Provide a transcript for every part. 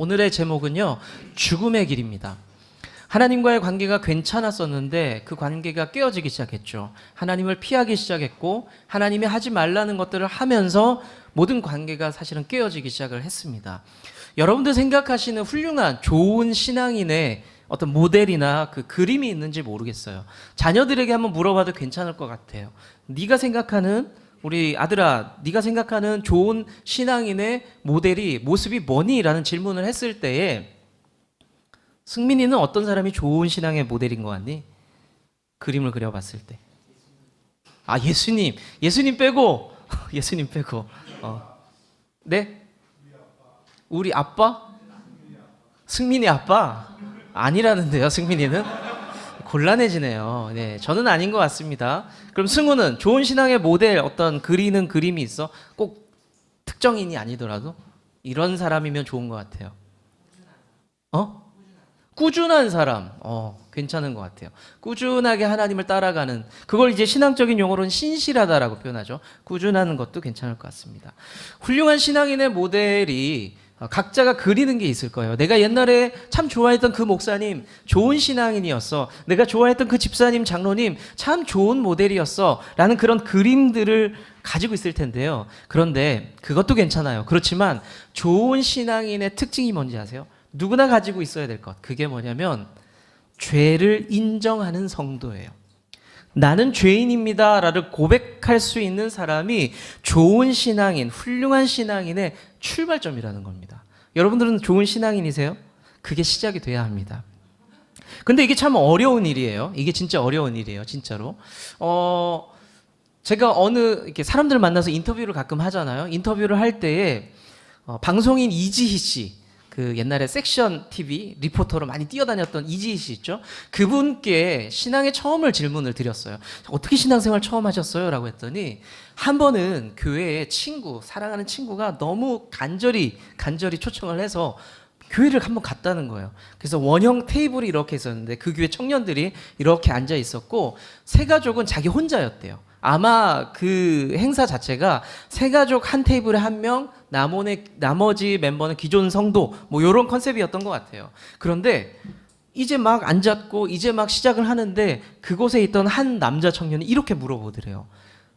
오늘의 제목은요, 죽음의 길입니다. 하나님과의 관계가 괜찮았었는데 그 관계가 깨어지기 시작했죠. 하나님을 피하기 시작했고 하나님이 하지 말라는 것들을 하면서 모든 관계가 사실은 깨어지기 시작을 했습니다. 여러분들 생각하시는 훌륭한 좋은 신앙인의 어떤 모델이나 그 그림이 있는지 모르겠어요. 자녀들에게 한번 물어봐도 괜찮을 것 같아요. 네가 생각하는, 우리 아들아, 네가 생각하는 좋은 신앙인의 모델이, 모습이 뭐니? 라는 질문을 했을 때에 승민이는 어떤 사람이 좋은 신앙의 모델인 것 같니? 그림을 그려봤을 때. 아, 예수님 빼고 예수님 빼고. 네? 우리 아빠? 승민이 아빠? 아니라는데요, 승민이는? 곤란해지네요. 네, 저는 아닌 것 같습니다. 그럼 승우는 좋은 신앙의 모델, 어떤 그리는 그림이 있어? 꼭 특정인이 아니더라도 이런 사람이면 좋은 것 같아요. 꾸준한 사람. 괜찮은 것 같아요. 꾸준하게 하나님을 따라가는, 그걸 이제 신앙적인 용어로는 신실하다라고 표현하죠. 꾸준한 것도 괜찮을 것 같습니다. 훌륭한 신앙인의 모델이 각자가 그리는 게 있을 거예요. 내가 옛날에 참 좋아했던 그 목사님 좋은 신앙인이었어. 내가 좋아했던 그 집사님, 장로님 참 좋은 모델이었어. 라는 그런 그림들을 가지고 있을 텐데요. 그런데 그것도 괜찮아요. 그렇지만 좋은 신앙인의 특징이 뭔지 아세요? 누구나 가지고 있어야 될 것. 그게 뭐냐면 죄를 인정하는 성도예요. 나는 죄인입니다라를 고백할 수 있는 사람이 좋은 신앙인, 훌륭한 신앙인의 출발점이라는 겁니다. 여러분들은 좋은 신앙인이세요? 그게 시작이 돼야 합니다. 근데 이게 참 어려운 일이에요. 이게 진짜 어려운 일이에요, 진짜로. 제가 이렇게 사람들 만나서 인터뷰를 가끔 하잖아요. 인터뷰를 할 때에 방송인 이지희 씨, 그 옛날에 섹션 TV 리포터로 많이 뛰어다녔던 이지희 씨 있죠? 그분께 신앙의 처음을 질문을 드렸어요. 어떻게 신앙생활 처음 하셨어요? 라고 했더니 한 번은 교회에 사랑하는 친구가 너무 간절히 초청을 해서 교회를 한번 갔다는 거예요. 그래서 원형 테이블이 이렇게 있었는데 그 교회 청년들이 이렇게 앉아 있었고 세 가족은 자기 혼자였대요. 아마 그 행사 자체가 세 가족 한 테이블에 한 명, 나머지 멤버는 기존 성도, 뭐 이런 컨셉이었던 것 같아요. 그런데 이제 막 앉았고 이제 막 시작을 하는데 그곳에 있던 한 남자 청년이 이렇게 물어보더래요.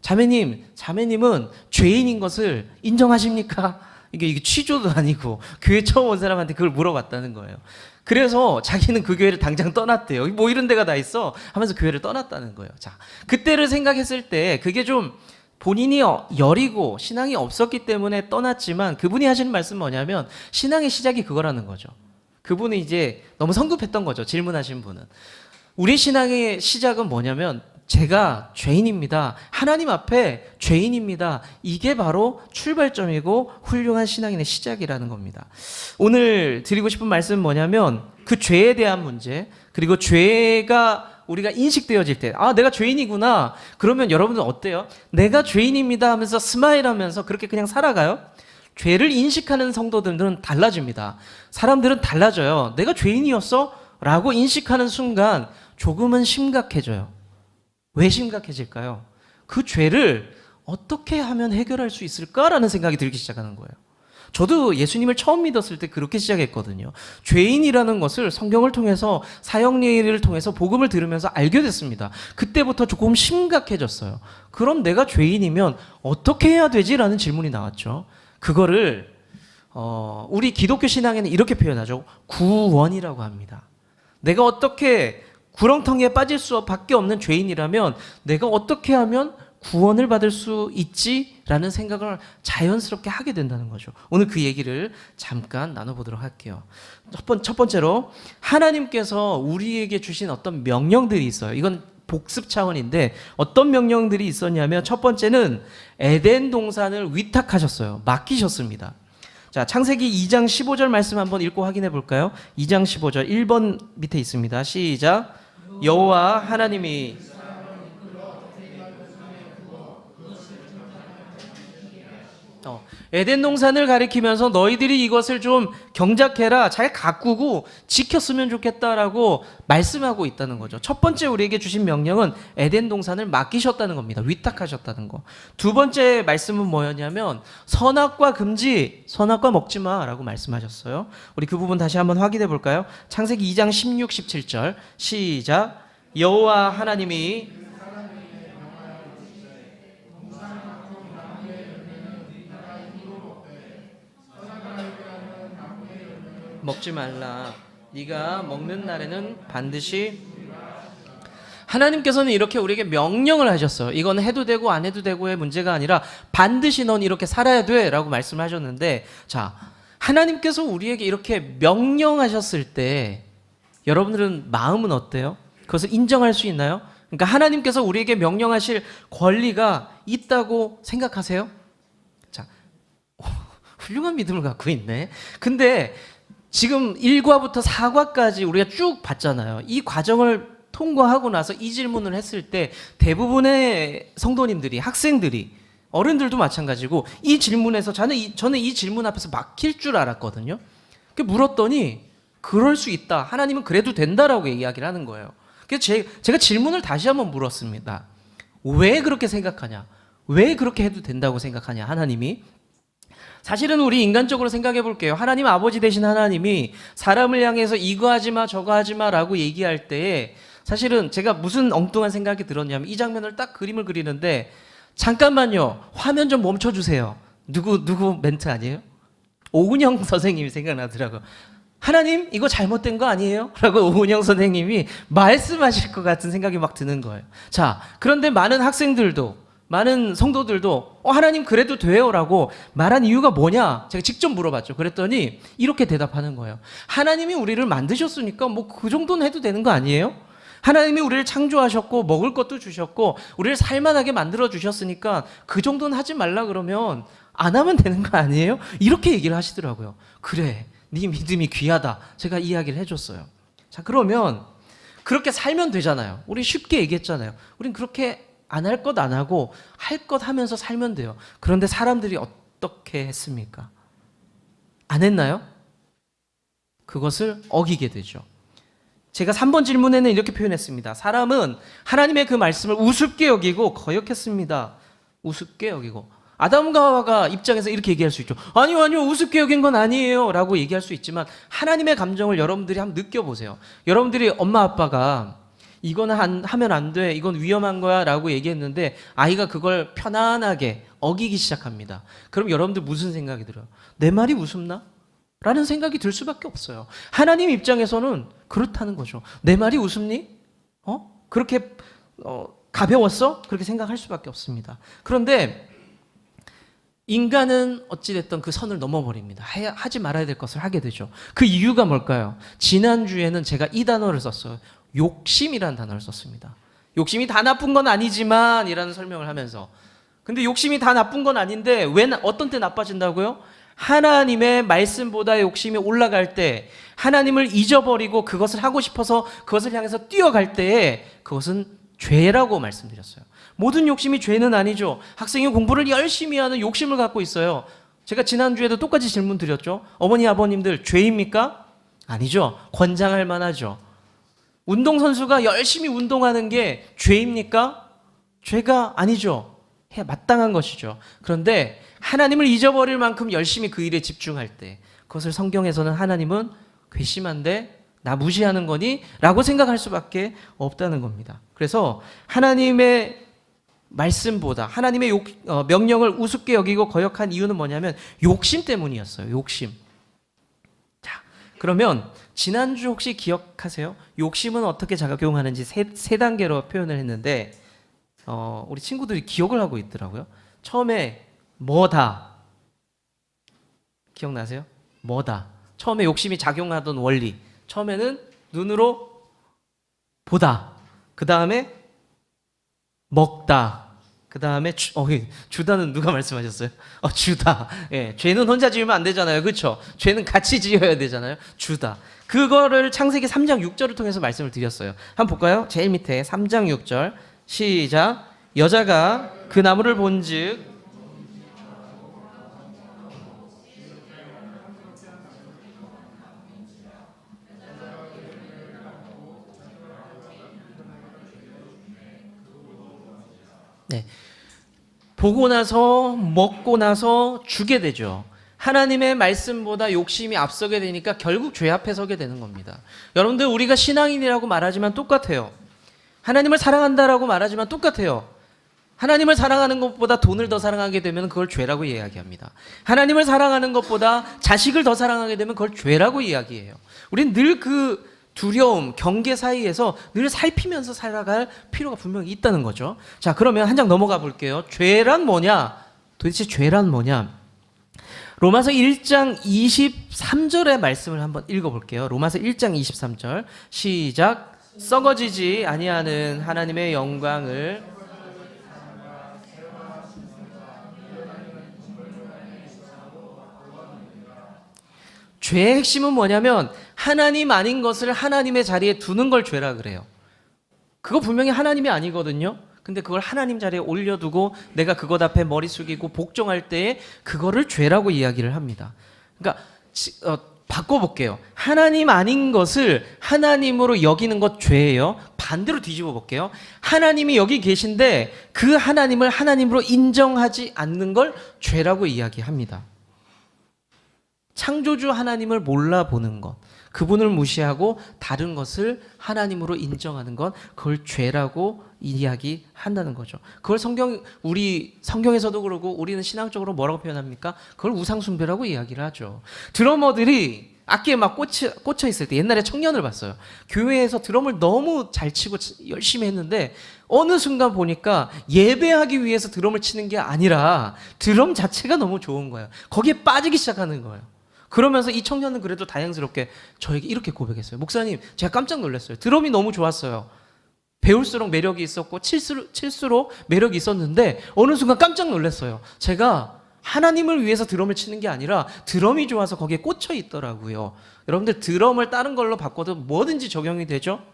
자매님은 죄인인 것을 인정하십니까? 이게 취조도 아니고 교회 처음 온 사람한테 그걸 물어봤다는 거예요. 그래서 자기는 그 교회를 당장 떠났대요. 뭐 이런 데가 다 있어 하면서 교회를 떠났다는 거예요. 자, 그때를 생각했을 때 그게 좀 본인이 여리고 신앙이 없었기 때문에 떠났지만 그분이 하시는 말씀은 뭐냐면 신앙의 시작이 그거라는 거죠. 그분은 이제 너무 성급했던 거죠. 질문하신 분은. 우리 신앙의 시작은 뭐냐면 제가 죄인입니다. 하나님 앞에 죄인입니다. 이게 바로 출발점이고 훌륭한 신앙인의 시작이라는 겁니다. 오늘 드리고 싶은 말씀은 뭐냐면 그 죄에 대한 문제, 그리고 죄가 우리가 인식되어질 때, 내가 죄인이구나. 그러면 여러분은 어때요? 내가 죄인입니다 하면서 스마일 하면서 그렇게 그냥 살아가요? 죄를 인식하는 성도들은 달라집니다. 사람들은 달라져요. 내가 죄인이었어? 라고 인식하는 순간 조금은 심각해져요. 왜 심각해질까요? 그 죄를 어떻게 하면 해결할 수 있을까라는 생각이 들기 시작하는 거예요. 저도 예수님을 처음 믿었을 때 그렇게 시작했거든요. 죄인이라는 것을 성경을 통해서, 사형리를 통해서 복음을 들으면서 알게 됐습니다. 그때부터 조금 심각해졌어요. 그럼 내가 죄인이면 어떻게 해야 되지라는 질문이 나왔죠. 그거를 우리 기독교 신앙에는 이렇게 표현하죠. 구원이라고 합니다. 내가 어떻게 구렁텅이에 빠질 수밖에 없는 죄인이라면 내가 어떻게 하면 구원을 받을 수 있지라는 생각을 자연스럽게 하게 된다는 거죠. 오늘 그 얘기를 잠깐 나눠보도록 할게요. 첫 번째로 하나님께서 우리에게 주신 어떤 명령들이 있어요. 이건 복습 차원인데 어떤 명령들이 있었냐면 첫 번째는 에덴 동산을 위탁하셨어요. 맡기셨습니다. 자, 창세기 2장 15절 말씀 한번 읽고 확인해 볼까요? 2장 15절 1번 밑에 있습니다. 시작. 여호와 하나님이 에덴 동산을 가리키면서 너희들이 이것을 좀 경작해라, 잘 가꾸고 지켰으면 좋겠다라고 말씀하고 있다는 거죠. 첫 번째 우리에게 주신 명령은 에덴 동산을 맡기셨다는 겁니다. 위탁하셨다는 거. 두 번째 말씀은 뭐였냐면 선악과 금지, 선악과 먹지 마라고 말씀하셨어요. 우리 그 부분 다시 한번 확인해 볼까요? 창세기 2장 16, 17절 시작. 여호와 하나님이 먹지 말라. 네가 먹는 날에는 반드시 하나님께서는 이렇게 우리에게 명령을 하셨어요. 이건 해도 되고 안 해도 되고의 문제가 아니라 반드시 넌 이렇게 살아야 돼 라고 말씀하셨는데, 자, 하나님께서 우리에게 이렇게 명령하셨을 때 여러분들은 마음은 어때요? 그것을 인정할 수 있나요? 그러니까 하나님께서 우리에게 명령하실 권리가 있다고 생각하세요? 자, 훌륭한 믿음을 갖고 있네. 근데 지금 1과부터 4과까지 우리가 쭉 봤잖아요. 이 과정을 통과하고 나서 이 질문을 했을 때 대부분의 성도님들이, 학생들이, 어른들도 마찬가지고 이 질문에서 저는 이 질문 앞에서 막힐 줄 알았거든요. 물었더니 그럴 수 있다. 하나님은 그래도 된다라고 이야기를 하는 거예요. 그래서 제가 질문을 다시 한번 물었습니다. 왜 그렇게 생각하냐? 왜 그렇게 해도 된다고 생각하냐? 하나님이. 사실은 우리 인간적으로 생각해 볼게요. 하나님 아버지 되신 하나님이 사람을 향해서 이거 하지 마 저거 하지 마라고 얘기할 때에 사실은 제가 무슨 엉뚱한 생각이 들었냐면 이 장면을 딱 그림을 그리는데 잠깐만요. 화면 좀 멈춰주세요. 누구 멘트 아니에요? 오은영 선생님이 생각나더라고요. 하나님 이거 잘못된 거 아니에요? 라고 오은영 선생님이 말씀하실 것 같은 생각이 막 드는 거예요. 자, 그런데 많은 학생들도 많은 성도들도 하나님 그래도 돼요 라고 말한 이유가 뭐냐 제가 직접 물어봤죠. 그랬더니 이렇게 대답하는 거예요. 하나님이 우리를 만드셨으니까 뭐 그 정도는 해도 되는 거 아니에요? 하나님이 우리를 창조하셨고 먹을 것도 주셨고 우리를 살만하게 만들어 주셨으니까 그 정도는 하지 말라 그러면 안 하면 되는 거 아니에요? 이렇게 얘기를 하시더라고요. 그래, 네 믿음이 귀하다. 제가 이야기를 해줬어요. 자, 그러면 그렇게 살면 되잖아요. 우리 쉽게 얘기했잖아요. 우린 그렇게 안 할 것 안 하고 할 것 하면서 살면 돼요. 그런데 사람들이 어떻게 했습니까? 안 했나요? 그것을 어기게 되죠. 제가 3번 질문에는 이렇게 표현했습니다. 사람은 하나님의 그 말씀을 우습게 여기고 거역했습니다. 우습게 여기고. 아담과 하와가 입장에서 이렇게 얘기할 수 있죠. 아니요 우습게 여긴 건 아니에요 라고 얘기할 수 있지만 하나님의 감정을 여러분들이 한번 느껴보세요. 여러분들이 엄마 아빠가 이거는 하면 안 돼, 이건 위험한 거야 라고 얘기했는데 아이가 그걸 편안하게 어기기 시작합니다. 그럼 여러분들 무슨 생각이 들어요? 내 말이 우습나? 라는 생각이 들 수밖에 없어요. 하나님 입장에서는 그렇다는 거죠. 내 말이 우습니? 그렇게 가벼웠어? 그렇게 생각할 수밖에 없습니다. 그런데 인간은 어찌됐든 그 선을 넘어버립니다. 하지 말아야 될 것을 하게 되죠. 그 이유가 뭘까요? 지난주에는 제가 이 단어를 썼어요. 욕심이라는 단어를 썼습니다. 욕심이 다 나쁜 건 아니지만 이라는 설명을 하면서, 근데 욕심이 다 나쁜 건 아닌데 왜 어떤 때 나빠진다고요? 하나님의 말씀보다 욕심이 올라갈 때, 하나님을 잊어버리고 그것을 하고 싶어서 그것을 향해서 뛰어갈 때에 그것은 죄라고 말씀드렸어요. 모든 욕심이 죄는 아니죠. 학생이 공부를 열심히 하는 욕심을 갖고 있어요. 제가 지난주에도 똑같이 질문 드렸죠. 어머니 아버님들 죄입니까? 아니죠. 권장할 만하죠. 운동선수가 열심히 운동하는 게 죄입니까? 죄가 아니죠. 해야 마땅한 것이죠. 그런데 하나님을 잊어버릴 만큼 열심히 그 일에 집중할 때, 그것을 성경에서는 하나님은 괘씸한데 나 무시하는 거니? 라고 생각할 수밖에 없다는 겁니다. 그래서 하나님의 말씀보다 하나님의 명령을 우습게 여기고 거역한 이유는 뭐냐면 욕심 때문이었어요. 욕심. 자, 그러면 지난주 혹시 기억하세요? 욕심은 어떻게 작용하는지 세 단계로 표현을 했는데 우리 친구들이 기억을 하고 있더라고요. 처음에 뭐다. 기억나세요? 뭐다. 처음에 욕심이 작용하던 원리. 처음에는 눈으로 보다. 그 다음에 먹다. 그 다음에 주다는 누가 말씀하셨어요? 주다. 예, 죄는 혼자 지으면 안 되잖아요. 그렇죠? 죄는 같이 지어야 되잖아요. 주다. 그거를 창세기 3장 6절을 통해서 말씀을 드렸어요. 한번 볼까요? 제일 밑에 3장 6절 시작. 여자가 그 나무를 본즉 네. 보고 나서 먹고 나서 주게 되죠. 하나님의 말씀보다 욕심이 앞서게 되니까 결국 죄 앞에 서게 되는 겁니다. 여러분들, 우리가 신앙인이라고 말하지만 똑같아요. 하나님을 사랑한다라고 말하지만 똑같아요. 하나님을 사랑하는 것보다 돈을 더 사랑하게 되면 그걸 죄라고 이야기합니다. 하나님을 사랑하는 것보다 자식을 더 사랑하게 되면 그걸 죄라고 이야기해요. 우린 늘 그 두려움, 경계 사이에서 늘 살피면서 살아갈 필요가 분명히 있다는 거죠. 자, 그러면 한 장 넘어가 볼게요. 죄란 뭐냐? 도대체 죄란 뭐냐? 로마서 1장 23절의 말씀을 한번 읽어볼게요. 로마서 1장 23절 시작. 썩어지지 아니하는 하나님의 영광을 죄의 핵심은 뭐냐면 하나님 아닌 것을 하나님의 자리에 두는 걸 죄라 그래요. 그거 분명히 하나님이 아니거든요. 근데 그걸 하나님 자리에 올려두고 내가 그것 앞에 머리 숙이고 복종할 때에 그거를 죄라고 이야기를 합니다. 그러니까 바꿔볼게요. 하나님 아닌 것을 하나님으로 여기는 것 죄예요. 반대로 뒤집어 볼게요. 하나님이 여기 계신데 그 하나님을 하나님으로 인정하지 않는 걸 죄라고 이야기합니다. 창조주 하나님을 몰라보는 것, 그분을 무시하고 다른 것을 하나님으로 인정하는 것, 그걸 죄라고 이야기한다는 거죠. 그걸 우리 성경에서도 그러고 우리는 신앙적으로 뭐라고 표현합니까? 그걸 우상숭배라고 이야기를 하죠. 드러머들이 악기에 막 꽂혀 있을 때 옛날에 청년을 봤어요. 교회에서 드럼을 너무 잘 치고 열심히 했는데 어느 순간 보니까 예배하기 위해서 드럼을 치는 게 아니라 드럼 자체가 너무 좋은 거예요. 거기에 빠지기 시작하는 거예요. 그러면서 이 청년은 그래도 다행스럽게 저에게 이렇게 고백했어요. 목사님, 제가 깜짝 놀랐어요. 드럼이 너무 좋았어요. 배울수록 매력이 있었고 칠수록 매력이 있었는데 어느 순간 깜짝 놀랐어요. 제가 하나님을 위해서 드럼을 치는 게 아니라 드럼이 좋아서 거기에 꽂혀 있더라고요. 여러분들, 드럼을 다른 걸로 바꿔도 뭐든지 적용이 되죠?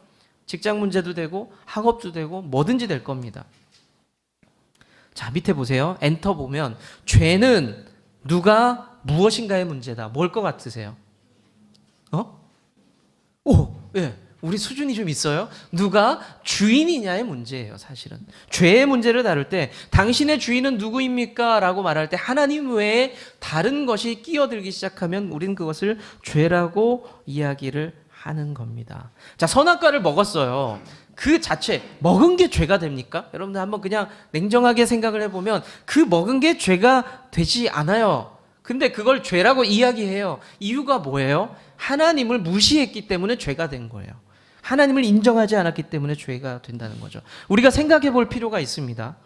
직장 문제도 되고 학업도 되고 뭐든지 될 겁니다. 자, 밑에 보세요. 엔터 보면 죄는 누가 무엇인가의 문제다. 뭘 것 같으세요? 예. 우리 수준이 좀 있어요. 누가 주인이냐의 문제예요, 사실은. 죄의 문제를 다룰 때 당신의 주인은 누구입니까? 라고 말할 때 하나님 외에 다른 것이 끼어들기 시작하면 우린 그것을 죄라고 이야기를 하는 겁니다. 자, 선악과를 먹었어요. 그 자체, 먹은 게 죄가 됩니까? 여러분들 한번 그냥 냉정하게 생각을 해보면 그 먹은 게 죄가 되지 않아요. 근데 그걸 죄라고 이야기해요. 이유가 뭐예요? 하나님을 무시했기 때문에 죄가 된 거예요. 하나님을 인정하지 않았기 때문에 죄가 된다는 거죠. 우리가 생각해 볼 필요가 있습니다.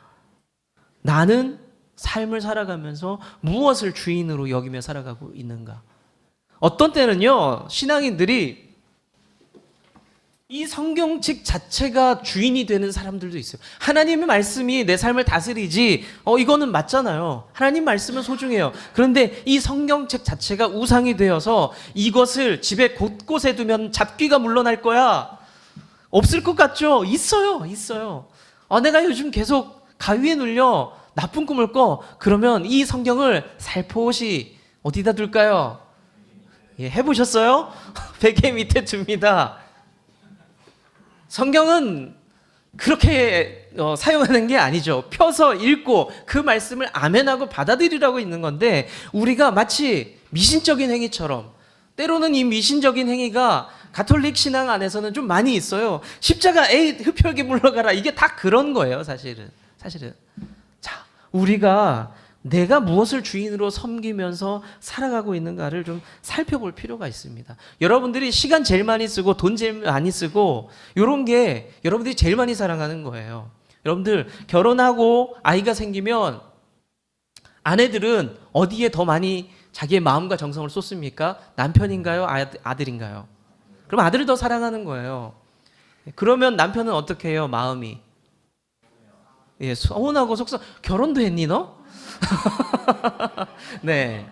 나는 삶을 살아가면서 무엇을 주인으로 여기며 살아가고 있는가? 어떤 때는요, 신앙인들이 이 성경책 자체가 주인이 되는 사람들도 있어요. 하나님의 말씀이 내 삶을 다스리지, 이거는 맞잖아요. 하나님 말씀은 소중해요. 그런데 이 성경책 자체가 우상이 되어서 이것을 집에 곳곳에 두면 잡귀가 물러날 거야. 없을 것 같죠? 있어요. 내가 요즘 계속 가위에 눌려 나쁜 꿈을 꿔. 그러면 이 성경을 살포시 어디다 둘까요? 예, 해보셨어요? 베개 밑에 둡니다. 성경은 그렇게 사용하는 게 아니죠. 펴서 읽고 그 말씀을 아멘하고 받아들이라고 있는 건데 우리가 마치 미신적인 행위처럼, 때로는 이 미신적인 행위가 가톨릭 신앙 안에서는 좀 많이 있어요. 십자가, 흡혈귀 물러가라, 이게 다 그런 거예요. 사실은. 자, 우리가 내가 무엇을 주인으로 섬기면서 살아가고 있는가를 좀 살펴볼 필요가 있습니다. 여러분들이 시간 제일 많이 쓰고 돈 제일 많이 쓰고 이런 게 여러분들이 제일 많이 사랑하는 거예요. 여러분들, 결혼하고 아이가 생기면 아내들은 어디에 더 많이 자기의 마음과 정성을 쏟습니까? 남편인가요? 아들인가요? 그럼 아들을 더 사랑하는 거예요. 그러면 남편은 어떻게 해요? 마음이 서운하고 결혼도 했니 너? 네,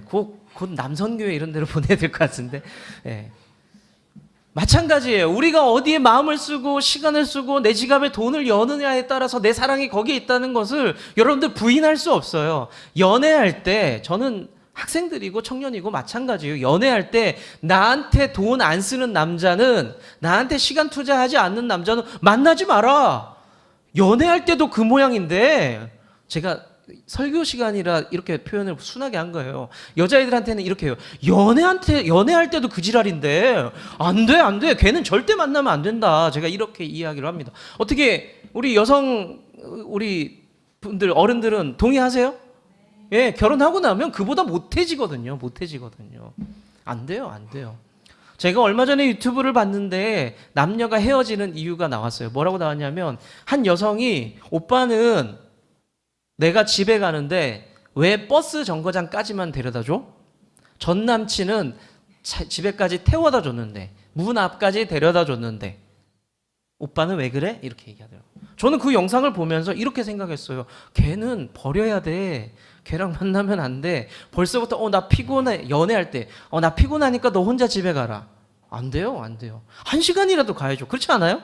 곧 남선교회 이런 데로 보내야 될 것 같은데. 네. 마찬가지예요. 우리가 어디에 마음을 쓰고 시간을 쓰고 내 지갑에 돈을 여느냐에 따라서 내 사랑이 거기에 있다는 것을 여러분들 부인할 수 없어요. 연애할 때, 저는 학생들이고 청년이고 마찬가지예요. 연애할 때 나한테 돈 안 쓰는 남자는, 나한테 시간 투자하지 않는 남자는 만나지 마라. 연애할 때도 그 모양인데, 제가 설교 시간이라 이렇게 표현을 순하게 한 거예요. 여자애들한테는 이렇게 해요. 연애할 때도 그 지랄인데, 안 돼, 안 돼. 걔는 절대 만나면 안 된다. 제가 이렇게 이야기를 합니다. 어떻게, 우리 분들, 어른들은 동의하세요? 예, 결혼하고 나면 그보다 못해지거든요. 안 돼요, 안 돼요. 제가 얼마 전에 유튜브를 봤는데 남녀가 헤어지는 이유가 나왔어요. 뭐라고 나왔냐면, 한 여성이, 오빠는 내가 집에 가는데 왜 버스 정거장까지만 데려다 줘? 전 남친은 집에까지 태워다 줬는데, 문 앞까지 데려다 줬는데 오빠는 왜 그래? 이렇게 얘기하더라고요. 저는 그 영상을 보면서 이렇게 생각했어요. 걔는 버려야 돼. 걔랑 만나면 안 돼. 벌써부터 나 피곤해. 연애할 때 나 피곤하니까 너 혼자 집에 가라. 안 돼요. 안 돼요. 1시간이라도 가야죠. 그렇지 않아요?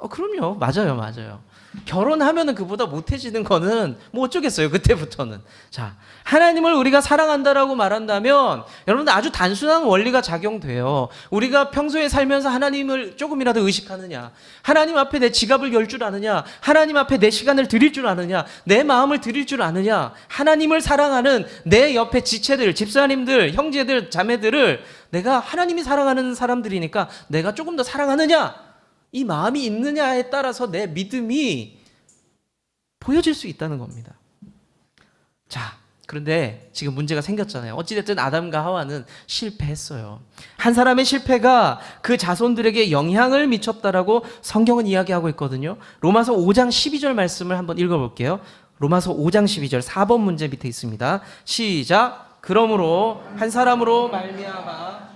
그럼요. 맞아요. 결혼하면은 그보다 못해지는 거는 뭐 어쩌겠어요. 그때부터는. 자, 하나님을 우리가 사랑한다라고 말한다면 여러분들 아주 단순한 원리가 작용돼요. 우리가 평소에 살면서 하나님을 조금이라도 의식하느냐, 하나님 앞에 내 지갑을 열 줄 아느냐, 하나님 앞에 내 시간을 드릴 줄 아느냐, 내 마음을 드릴 줄 아느냐, 하나님을 사랑하는 내 옆에 지체들, 집사님들, 형제들, 자매들을 내가 하나님이 사랑하는 사람들이니까 내가 조금 더 사랑하느냐, 이 마음이 있느냐에 따라서 내 믿음이 보여질 수 있다는 겁니다. 자, 그런데 지금 문제가 생겼잖아요. 어찌됐든 아담과 하와는 실패했어요. 한 사람의 실패가 그 자손들에게 영향을 미쳤다라고 성경은 이야기하고 있거든요. 로마서 5장 12절 말씀을 한번 읽어볼게요. 로마서 5장 12절 4번 문제 밑에 있습니다. 시작. 그러므로 한 사람으로 말미암아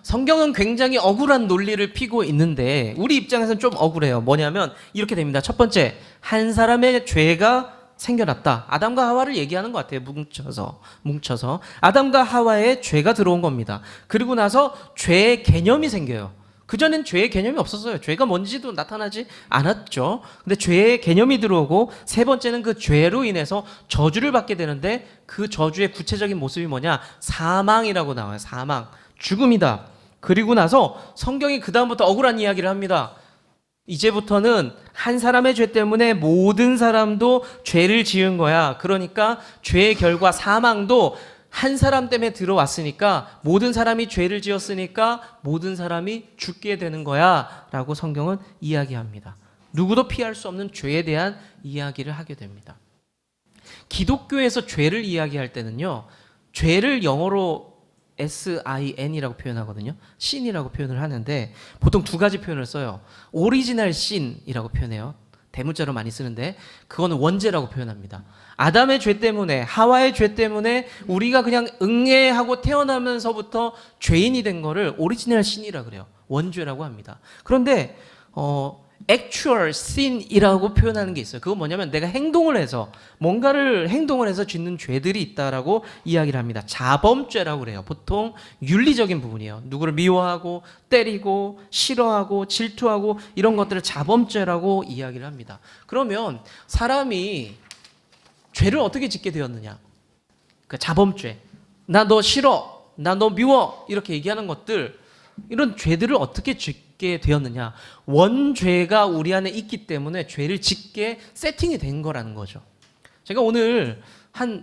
성경은 굉장히 억울한 논리를 피고 있는데 우리 입장에서는 좀 억울해요. 뭐냐면 이렇게 됩니다. 첫 번째, 한 사람의 죄가 생겨났다. 아담과 하와를 얘기하는 것 같아요. 뭉쳐서 아담과 하와의 죄가 들어온 겁니다. 그리고 나서 죄의 개념이 생겨요. 그전엔 죄의 개념이 없었어요. 죄가 뭔지도 나타나지 않았죠. 근데 죄의 개념이 들어오고, 세 번째는 그 죄로 인해서 저주를 받게 되는데, 그 저주의 구체적인 모습이 뭐냐? 사망이라고 나와요. 사망, 죽음이다. 그리고 나서 성경이 그 다음부터 억울한 이야기를 합니다. 이제부터는 한 사람의 죄 때문에 모든 사람도 죄를 지은 거야. 그러니까 죄의 결과 사망도 한 사람 때문에 들어왔으니까, 모든 사람이 죄를 지었으니까 모든 사람이 죽게 되는 거야 라고 성경은 이야기합니다. 누구도 피할 수 없는 죄에 대한 이야기를 하게 됩니다. 기독교에서 죄를 이야기할 때는요, 죄를 영어로 SIN이라고 표현하거든요. 신이라고 표현을 하는데 보통 두 가지 표현을 써요. 오리지널 신이라고 표현해요. 대문자로 많이 쓰는데 그거는 원죄라고 표현합니다. 아담의 죄 때문에, 하와의 죄 때문에 우리가 그냥 응애하고 태어나면서부터 죄인이 된 거를 오리지널 신이라고 그래요. 원죄라고 합니다. 그런데 actual sin이라고 표현하는 게 있어요. 그건 뭐냐면 내가 행동을 해서 짓는 죄들이 있다라고 이야기를 합니다. 자범죄라고 그래요. 보통 윤리적인 부분이에요. 누구를 미워하고 때리고 싫어하고 질투하고 이런 것들을 자범죄라고 이야기를 합니다. 그러면 사람이 죄를 어떻게 짓게 되었느냐? 그 자범죄. 나 너 싫어. 나 너 미워. 이렇게 얘기하는 것들, 이런 죄들을 어떻게 짓게 되었느냐? 원죄가 우리 안에 있기 때문에 죄를 짓게 세팅이 된 거라는 거죠. 제가 오늘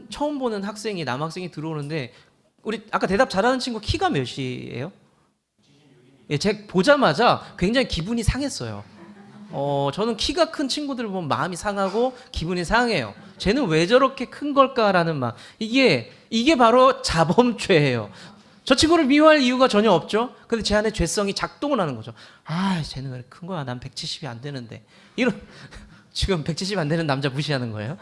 처음 보는 남학생이 들어오는데, 우리 아까 대답 잘하는 친구 키가 몇이에요? 예, 제가 보자마자 굉장히 기분이 상했어요. 저는 키가 큰 친구들 보면 마음이 상하고 기분이 상해요. 쟤는 왜 저렇게 큰 걸까라는 마음. 이게 바로 자범죄예요. 저 친구를 미워할 이유가 전혀 없죠. 근데 제 안에 죄성이 작동을 하는 거죠. 쟤는 왜 큰 거야? 난 170이 안 되는데. 지금 170 안 되는 남자 무시하는 거예요?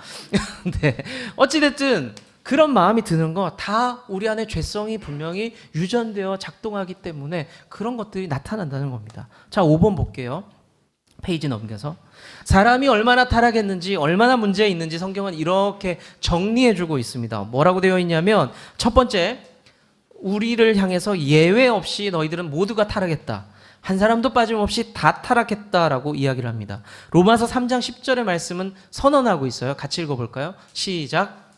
네. 어찌됐든 그런 마음이 드는 거 다 우리 안에 죄성이 분명히 유전되어 작동하기 때문에 그런 것들이 나타난다는 겁니다. 자, 5번 볼게요. 페이지 넘겨서. 사람이 얼마나 타락했는지, 얼마나 문제 있는지 성경은 이렇게 정리해주고 있습니다. 뭐라고 되어 있냐면, 첫 번째, 우리를 향해서 예외 없이 너희들은 모두가 타락했다. 한 사람도 빠짐없이 다 타락했다라고 이야기를 합니다. 로마서 3장 10절의 말씀은 선언하고 있어요. 같이 읽어볼까요? 시작.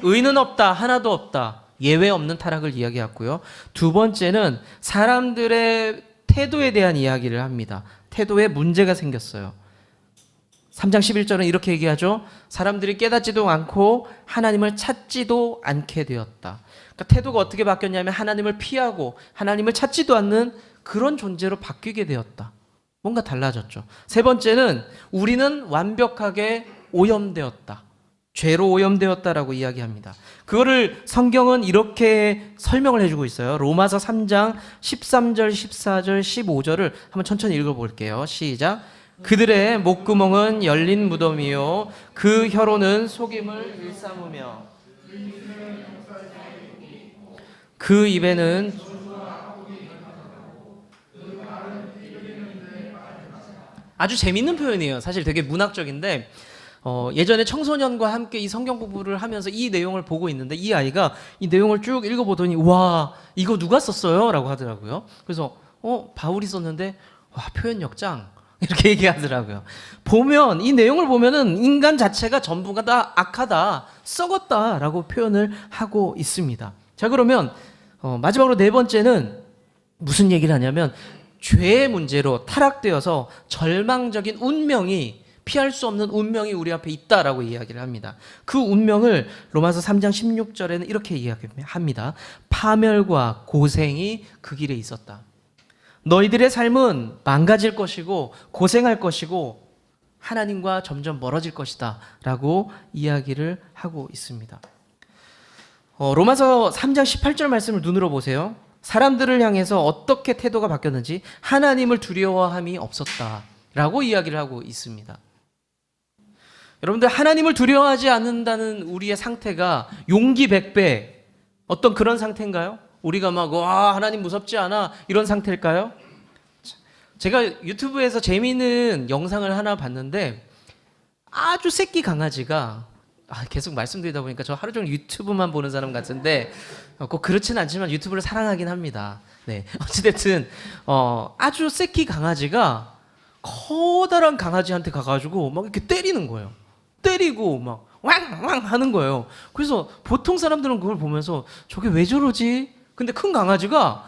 의는 없다, 하나도 없다. 예외 없는 타락을 이야기하고요. 두 번째는 사람들의 태도에 대한 이야기를 합니다. 태도에 문제가 생겼어요. 3장 11절은 이렇게 얘기하죠. 사람들이 깨닫지도 않고 하나님을 찾지도 않게 되었다. 그러니까 태도가 어떻게 바뀌었냐면 하나님을 피하고 하나님을 찾지도 않는 그런 존재로 바뀌게 되었다. 뭔가 달라졌죠. 세 번째는 우리는 완벽하게 오염되었다. 죄로 오염되었다라고 이야기합니다. 그거를 성경은 이렇게 설명을 해주고 있어요. 로마서 3장 13절, 14절, 15절을 한번 천천히 읽어볼게요. 시작. 그들의 목구멍은 열린 무덤이요 그 혀로는 속임을 일삼으며 그 입에는 아주 재밌는 표현이에요. 사실 되게 문학적인데 예전에 청소년과 함께 이 성경 공부를 하면서 이 내용을 보고 있는데 이 아이가 이 내용을 쭉 읽어보더니 와 이거 누가 썼어요? 라고 하더라고요. 그래서 바울이 썼는데 와 표현력 짱 이렇게 얘기하더라고요. 보면 이 내용을 보면은 인간 자체가 전부가 다 악하다, 썩었다라고 표현을 하고 있습니다. 자 그러면 마지막으로 네 번째는 무슨 얘기를 하냐면 죄의 문제로 타락되어서 절망적인 운명이 피할 수 없는 운명이 우리 앞에 있다라고 이야기를 합니다. 그 운명을 로마서 3장 16절에는 이렇게 이야기합니다. 파멸과 고생이 그 길에 있었다. 너희들의 삶은 망가질 것이고 고생할 것이고 하나님과 점점 멀어질 것이다 라고 이야기를 하고 있습니다. 로마서 3장 18절 말씀을 눈으로 보세요. 사람들을 향해서 어떻게 태도가 바뀌었는지 하나님을 두려워함이 없었다 라고 이야기를 하고 있습니다. 여러분들 하나님을 두려워하지 않는다는 우리의 상태가 용기 100배 어떤 그런 상태인가요? 우리가 막 와 하나님 무섭지 않아 이런 상태일까요? 제가 유튜브에서 재미있는 영상을 하나 봤는데 아주 새끼 강아지가 계속 말씀드리다 보니까 저 하루 종일 유튜브만 보는 사람 같은데 꼭 그렇지는 않지만 유튜브를 사랑하긴 합니다. 네, 어찌됐든 아주 새끼 강아지가 커다란 강아지한테 가가지고 막 이렇게 때리는 거예요. 때리고 막 왕왕 하는 거예요. 그래서 보통 사람들은 그걸 보면서 저게 왜 저러지? 근데 큰 강아지가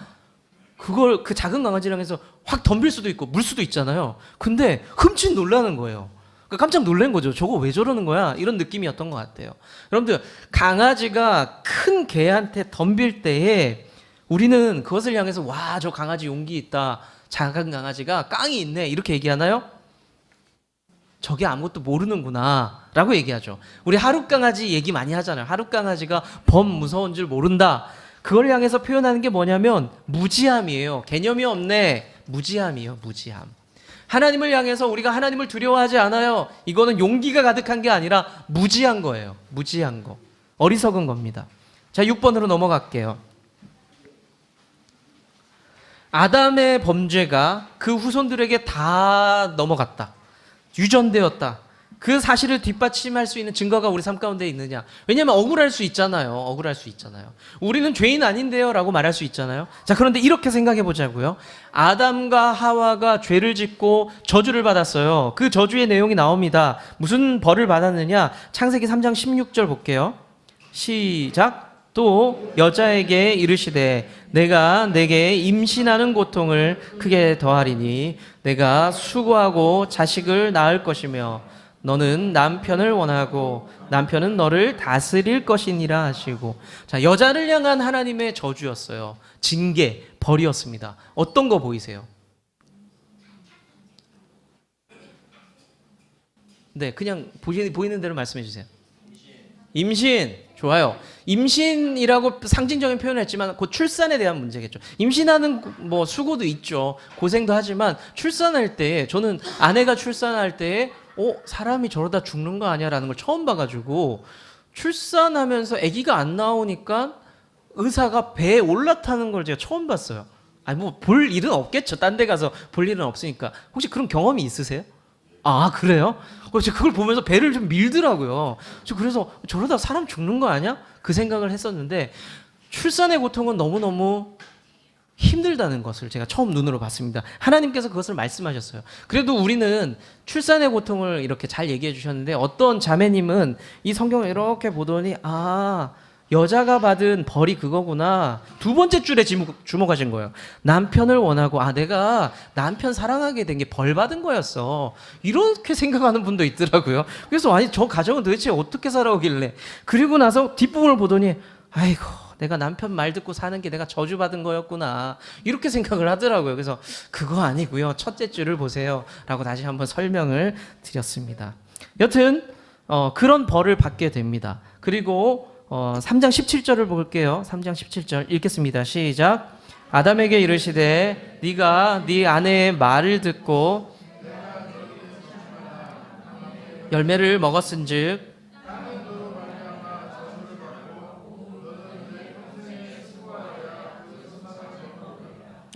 그걸 그 작은 강아지랑 해서 확 덤빌 수도 있고 물 수도 있잖아요. 근데 흠칫 놀라는 거예요. 깜짝 놀란 거죠. 저거 왜 저러는 거야? 이런 느낌이었던 것 같아요. 여러분들 강아지가 큰 개한테 덤빌 때에 우리는 그것을 향해서 와, 저 강아지 용기 있다. 작은 강아지가 깡이 있네. 이렇게 얘기하나요? 저게 아무것도 모르는구나 라고 얘기하죠. 우리 하룻강아지 얘기 많이 하잖아요. 하룻강아지가 범 무서운 줄 모른다. 그걸 향해서 표현하는 게 뭐냐면 무지함이에요. 개념이 없네. 무지함이에요. 무지함. 하나님을 향해서 우리가 하나님을 두려워하지 않아요. 이거는 용기가 가득한 게 아니라 무지한 거예요. 무지한 거. 어리석은 겁니다. 자, 6번으로 넘어갈게요. 아담의 범죄가 그 후손들에게 다 넘어갔다. 유전되었다. 그 사실을 뒷받침할 수 있는 증거가 우리 삶 가운데 있느냐? 왜냐하면 억울할 수 있잖아요. 억울할 수 있잖아요. 우리는 죄인 아닌데요 라고 말할 수 있잖아요. 자, 그런데 이렇게 생각해 보자고요. 아담과 하와가 죄를 짓고 저주를 받았어요. 그 저주의 내용이 나옵니다. 무슨 벌을 받았느냐? 창세기 3장 16절 볼게요. 시작. 또 여자에게 이르시되 내가 내게 임신하는 고통을 크게 더하리니 내가 수고하고 자식을 낳을 것이며 너는 남편을 원하고 남편은 너를 다스릴 것이니라 하시고. 자, 여자를 향한 하나님의 저주였어요. 징계, 벌이었습니다. 어떤 거 보이세요? 네, 그냥 보이는 대로 말씀해 주세요. 임신. 좋아요. 임신이라고 상징적인 표현을 했지만 곧 출산에 대한 문제겠죠. 임신하는 뭐 수고도 있죠. 고생도 하지만 출산할 때 저는 아내가 출산할 때 사람이 저러다 죽는 거 아니야 라는 걸 처음 봐가지고 출산하면서 아기가 안 나오니까 의사가 배에 올라타는 걸 제가 처음 봤어요. 아니 뭐 볼 일은 없겠죠. 딴 데 가서 볼 일은 없으니까. 혹시 그런 경험이 있으세요? 아, 그래요? 제가 그걸 보면서 배를 좀 밀더라고요. 그래서 저러다 사람 죽는 거 아니야? 그 생각을 했었는데 출산의 고통은 너무너무 힘들다는 것을 제가 처음 눈으로 봤습니다. 하나님께서 그것을 말씀하셨어요. 그래도 우리는 출산의 고통을 이렇게 잘 얘기해 주셨는데 어떤 자매님은 이 성경을 이렇게 보더니 여자가 받은 벌이 그거구나. 두 번째 줄에 주목하신 거예요. 남편을 원하고 내가 남편 사랑하게 된 게 벌 받은 거였어. 이렇게 생각하는 분도 있더라고요. 그래서 저 가정은 도대체 어떻게 살아오길래. 그리고 나서 뒷부분을 보더니 아이고 내가 남편 말 듣고 사는 게 내가 저주받은 거였구나. 이렇게 생각을 하더라고요. 그래서 그거 아니고요. 첫째 줄을 보세요. 라고 다시 한번 설명을 드렸습니다. 여튼 그런 벌을 받게 됩니다. 그리고 3장 17절을 볼게요. 3장 17절 읽겠습니다. 시작. 아담에게 이르시되 네가 네 아내의 말을 듣고 열매를 먹었은즉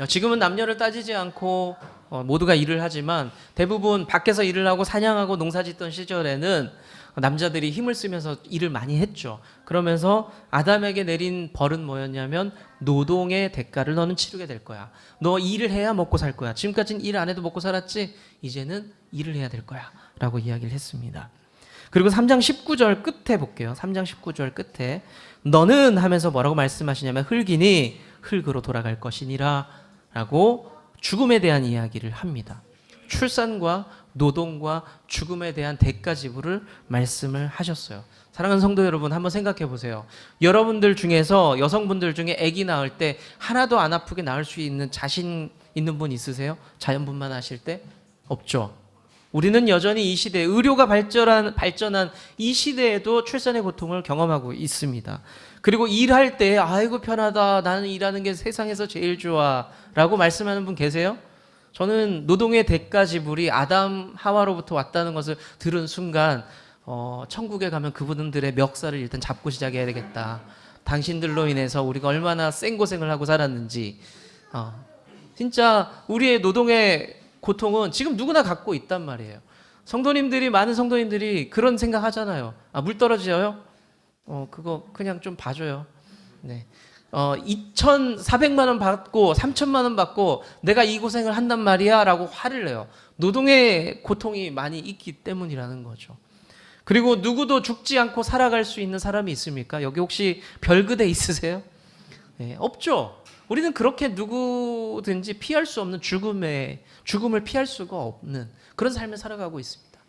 지금은 남녀를 따지지 않고 모두가 일을 하지만 대부분 밖에서 일을 하고 사냥하고 농사짓던 시절에는 남자들이 힘을 쓰면서 일을 많이 했죠. 그러면서 아담에게 내린 벌은 뭐였냐면 노동의 대가를 너는 치르게 될 거야. 너 일을 해야 먹고 살 거야. 지금까지는 일 안 해도 먹고 살았지? 이제는 일을 해야 될 거야. 라고 이야기를 했습니다. 그리고 3장 19절 끝에 볼게요. 3장 19절 끝에 너는 하면서 뭐라고 말씀하시냐면 흙이니 흙으로 돌아갈 것이니라 라고 죽음에 대한 이야기를 합니다. 출산과 노동과 죽음에 대한 대가 지불을 말씀을 하셨어요. 사랑하는 성도 여러분, 한번 생각해 보세요. 여러분들 중에서 여성분들 중에 아기 낳을 때 하나도 안 아프게 낳을 수 있는 자신 있는 분 있으세요? 자연분만 하실 때? 없죠. 우리는 여전히 이 시대, 의료가 발전한 이 시대에도 출산의 고통을 경험하고 있습니다. 그리고 일할 때 아이고 편하다, 나는 일하는 게 세상에서 제일 좋아 라고 말씀하는 분 계세요? 저는 노동의 대가 지불이 아담 하와로부터 왔다는 것을 들은 순간 천국에 가면 그분들의 멱살을 일단 잡고 시작해야 되겠다. 당신들로 인해서 우리가 얼마나 생고생을 하고 살았는지. 진짜 우리의 노동의 고통은 지금 누구나 갖고 있단 말이에요. 많은 성도님들이 그런 생각 하잖아요. 물 떨어져요? 그거 그냥 좀 봐줘요. 네. 2,400만 원 받고 3,000만 원 받고 내가 이 고생을 한단 말이야 라고 화를 내요. 노동의 고통이 많이 있기 때문이라는 거죠. 그리고 누구도 죽지 않고 살아갈 수 있는 사람이 있습니까? 여기 혹시 별그대 있으세요? 네, 없죠. 우리는 그렇게 누구든지 피할 수 없는 죽음을 피할 수가 없는 그런 삶을 살아가고 있습니다.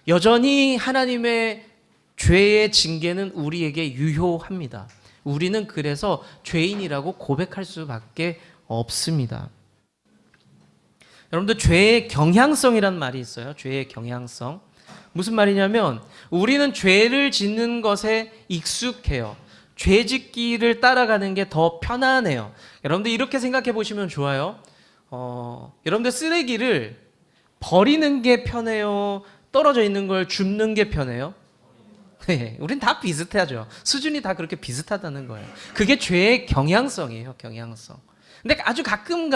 여전히 하나님의 죄의 징계는 우리에게 유효합니다. 우리는 그래서 죄인이라고 고백할 수밖에 없습니다. 여러분들 죄의 경향성이란 말이 있어요. 죄의 경향성. 무슨 말이냐면 우리는 죄를 짓는 것에 익숙해요. 죄 짓기를 따라가는 게 더 편안해요. 여러분들 이렇게 생각해 보시면 좋아요. 여러분들 쓰레기를 버리는 게 편해요? 떨어져 있는 걸 줍는 게 편해요? 네, 우린 다 비슷하죠. 수준이 다 그렇게 비슷하다는 거예요. 그게 죄의 경향성이에요. 경향성. 근데 아주 가끔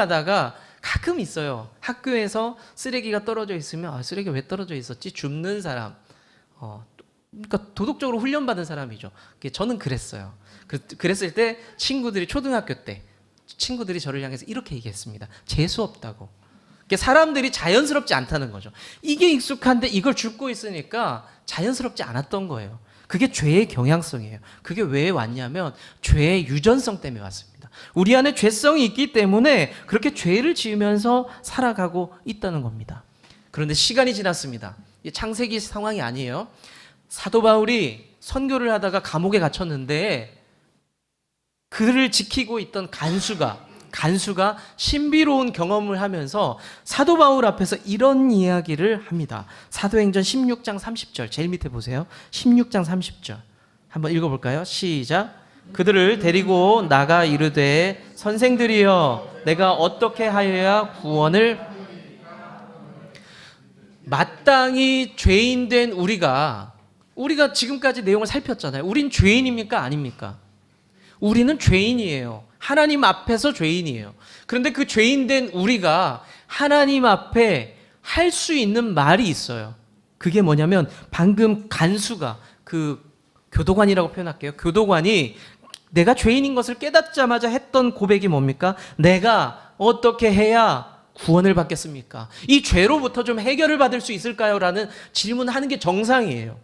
있어요. 학교에서 쓰레기가 떨어져 있으면 쓰레기 왜 떨어져 있었지? 줍는 사람. 그러니까 도덕적으로 훈련받은 사람이죠. 저는 그랬어요. 그랬을 때 초등학교 때 친구들이 저를 향해서 이렇게 얘기했습니다. 재수 없다고. 사람들이 자연스럽지 않다는 거죠. 이게 익숙한데 이걸 줍고 있으니까 자연스럽지 않았던 거예요. 그게 죄의 경향성이에요. 그게 왜 왔냐면 죄의 유전성 때문에 왔습니다. 우리 안에 죄성이 있기 때문에 그렇게 죄를 지으면서 살아가고 있다는 겁니다. 그런데 시간이 지났습니다. 창세기 상황이 아니에요. 사도 바울이 선교를 하다가 감옥에 갇혔는데 그를 지키고 있던 간수가 신비로운 경험을 하면서 사도 바울 앞에서 이런 이야기를 합니다. 사도행전 16장 30절 제일 밑에 보세요. 16장 30절 한번 읽어볼까요? 시작. 그들을 데리고 나가 이르되 선생들이여 내가 어떻게 하여야 구원을 마땅히 죄인된 우리가 지금까지 내용을 살폈잖아요. 우린 죄인입니까? 아닙니까? 우리는 죄인이에요. 하나님 앞에서 죄인이에요. 그런데 그 죄인된 우리가 하나님 앞에 할 수 있는 말이 있어요. 그게 뭐냐면 방금 간수가 교도관이라고 표현할게요. 교도관이 내가 죄인인 것을 깨닫자마자 했던 고백이 뭡니까? 내가 어떻게 해야 구원을 받겠습니까? 이 죄로부터 좀 해결을 받을 수 있을까요? 라는 질문하는 게 정상이에요.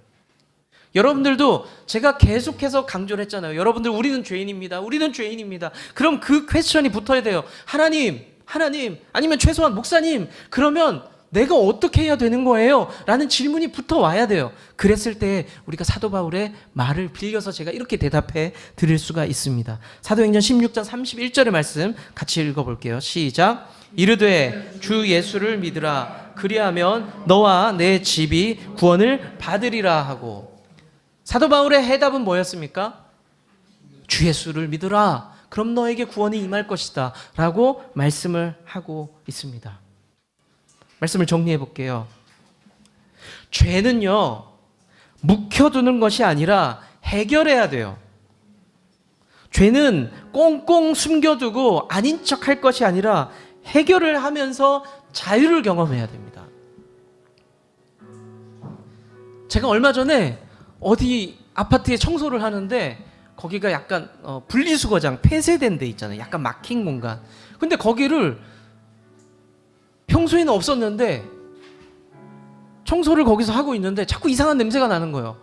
여러분들도 제가 계속해서 강조를 했잖아요. 여러분들 우리는 죄인입니다. 우리는 죄인입니다. 그럼 그 퀘스천이 붙어야 돼요. 하나님 아니면 최소한 목사님, 그러면 내가 어떻게 해야 되는 거예요? 라는 질문이 붙어 와야 돼요. 그랬을 때 우리가 사도 바울의 말을 빌려서 제가 이렇게 대답해 드릴 수가 있습니다. 사도행전 16장 31절의 말씀 같이 읽어볼게요. 시작. 이르되 주 예수를 믿으라. 그리하면 너와 내 집이 구원을 받으리라 하고. 사도 바울의 해답은 뭐였습니까? 주 예수를 믿으라. 그럼 너에게 구원이 임할 것이다 라고 말씀을 하고 있습니다. 말씀을 정리해 볼게요. 죄는요, 묵혀두는 것이 아니라 해결해야 돼요. 죄는 꽁꽁 숨겨두고 아닌 척 할 것이 아니라 해결을 하면서 자유를 경험해야 됩니다. 제가 얼마 전에 어디 아파트에 청소를 하는데 거기가 약간 분리수거장 폐쇄된 데 있잖아요. 약간 막힌 공간. 근데 거기를 평소에는 없었는데 청소를 거기서 하고 있는데 자꾸 이상한 냄새가 나는 거예요.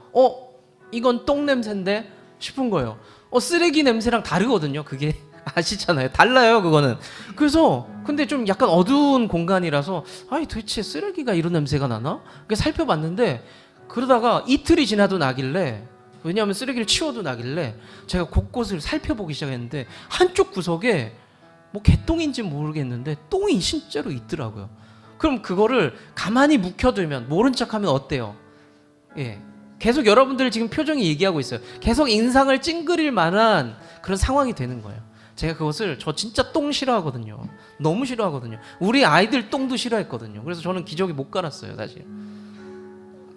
이건 똥 냄새인데 싶은 거예요. 쓰레기 냄새랑 다르거든요. 그게 아시잖아요. 달라요, 그거는. 그래서 근데 좀 약간 어두운 공간이라서 아니 도대체 쓰레기가 이런 냄새가 나나? 그래서 살펴봤는데 그러다가 이틀이 지나도 나길래, 왜냐하면 쓰레기를 치워도 나길래 제가 곳곳을 살펴보기 시작했는데 한쪽 구석에 뭐 개똥인지 모르겠는데 똥이 실제로 있더라고요. 그럼 그거를 가만히 묵혀두면, 모른 척하면 어때요? 예, 계속 여러분들 지금 표정이 얘기하고 있어요. 계속 인상을 찡그릴 만한 그런 상황이 되는 거예요. 제가 그것을, 저 진짜 똥 싫어하거든요. 너무 싫어하거든요. 우리 아이들 똥도 싫어했거든요. 그래서 저는 기저귀 못 갈았어요, 사실.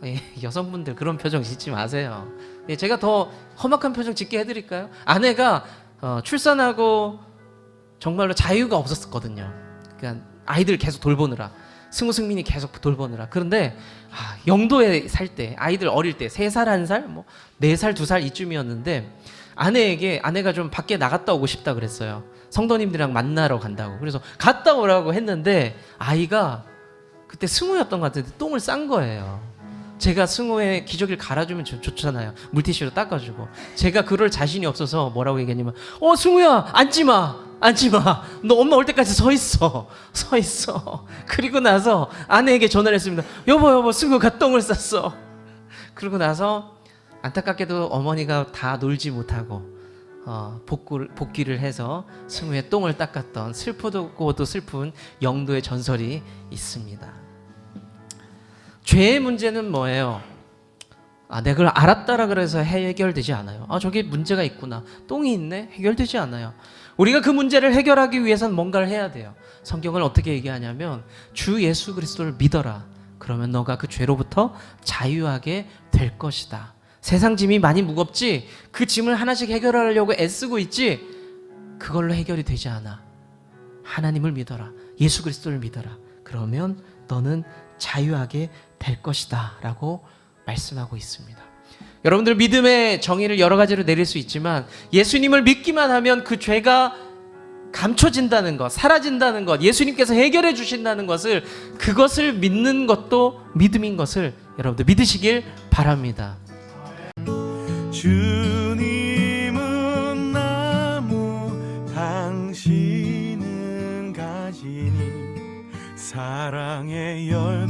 예, 여성분들 그런 표정 짓지 마세요. 예, 제가 더 험악한 표정 짓게 해드릴까요? 아내가 출산하고 정말로 자유가 없었거든요. 그러니까 아이들 계속 돌보느라, 승민이 계속 돌보느라. 그런데 영도에 살 때, 아이들 어릴 때 3살, 1살, 뭐 4살, 2살 이쯤이었는데 아내가 좀 밖에 나갔다 오고 싶다 그랬어요. 성도님들이랑 만나러 간다고. 그래서 갔다 오라고 했는데 아이가 그때 승우였던 것 같은데 똥을 싼 거예요. 제가 승우의 기저귀를 갈아주면 좋잖아요. 물티슈로 닦아주고. 제가 그럴 자신이 없어서 뭐라고 얘기했냐면, 승우야, 앉지마. 너 엄마 올 때까지 서 있어. 그리고 나서 아내에게 전화를 했습니다. 여보, 승우가 똥을 쌌어. 그러고 나서 안타깝게도 어머니가 다 놀지 못하고 복귀를 해서 승우의 똥을 닦았던 슬프고도 슬픈 영도의 전설이 있습니다. 죄의 문제는 뭐예요? 내가 그걸 알았다라 그래서 해결되지 않아요. 저게 문제가 있구나. 똥이 있네? 해결되지 않아요. 우리가 그 문제를 해결하기 위해서는 뭔가를 해야 돼요. 성경은 어떻게 얘기하냐면 주 예수 그리스도를 믿어라. 그러면 너가 그 죄로부터 자유하게 될 것이다. 세상 짐이 많이 무겁지? 그 짐을 하나씩 해결하려고 애쓰고 있지? 그걸로 해결이 되지 않아. 하나님을 믿어라. 예수 그리스도를 믿어라. 그러면 너는 자유하게 될 것이다 라고 말씀하고 있습니다. 여러분들 믿음의 정의를 여러 가지로 내릴 수 있지만 예수님을 믿기만 하면 그 죄가 감춰진다는 것, 사라진다는 것, 예수님께서 해결해 주신다는 것을, 그것을 믿는 것도 믿음인 것을 여러분들 믿으시길 바랍니다. 주님은 나무, 당신은 가지니 사랑의 열